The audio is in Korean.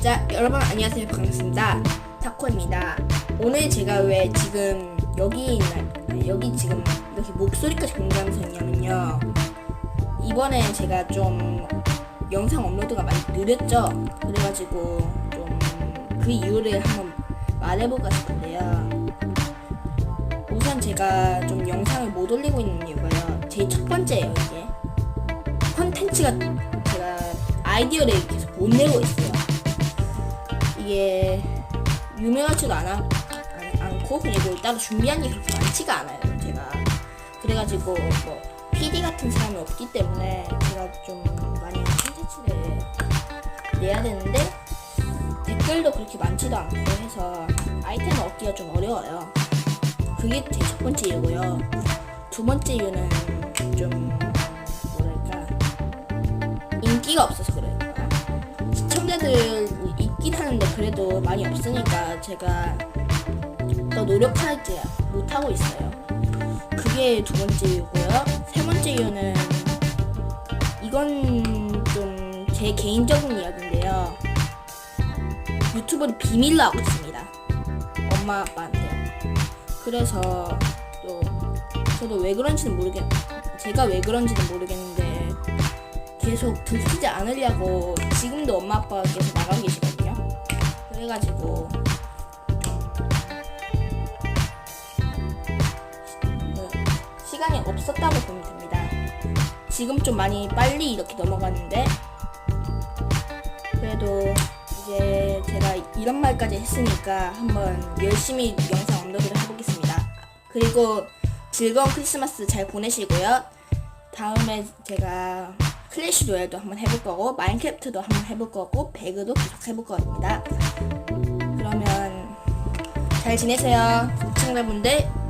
자, 여러분 안녕하세요. 반갑습니다. 타코입니다. 오늘 제가 왜 지금 여기 지금 이렇게 목소리까지 공개하면서 있냐면요. 이번에 제가 좀 영상 업로드가 많이 느렸죠. 그래가지고 좀 그 이유를 한번 말해볼까 싶은데요. 우선 제가 좀 영상을 못 올리고 있는 이유가요. 제 첫 번째예요. 이게 컨텐츠가 제가 아이디어를 계속 못 내고 있어요. 이게 유명하지도 않고 그리고 따로 준비한 게 그렇게 많지가 않아요. 제가 그래가지고 뭐 PD 같은 사람이 없기 때문에 제가 좀 많이 컨텐츠를 내야 되는데 댓글도 그렇게 많지도 않고 해서 아이템을 얻기가 좀 어려워요. 그게 제 첫 번째 이유고요. 두 번째 이유는 좀 뭐랄까 인기가 없어서 그래요. 시청자들 있긴 하는데 그래도 많이 없으니까 제가 더 노력하지 못하고 있어요. 그게 두 번째 이유고요. 세 번째 이유는 이건 좀 제 개인적인 이야기인데요. 유튜브는 비밀로 하고 있습니다. 엄마 아빠한테. 그래서 또 저도 왜 그런지는 모르겠는데 계속 들키지 않으려고 지금도 엄마 아빠가 계속 나가 계시거든요. 그래가지고 시간이 없었다고 보면 됩니다. 지금 좀 많이 빨리 이렇게 넘어갔는데 그래도 이제 제가 이런 말까지 했으니까 한번 열심히 영상 업로드를 해보겠습니다. 그리고 즐거운 크리스마스 잘 보내시고요. 다음에 제가 클래시 로얄도 한번 해볼 거고 마인크래프트도 한번 해볼 거고 배그도 계속 해볼 겁니다. 그러면 잘 지내세요 시청자분들.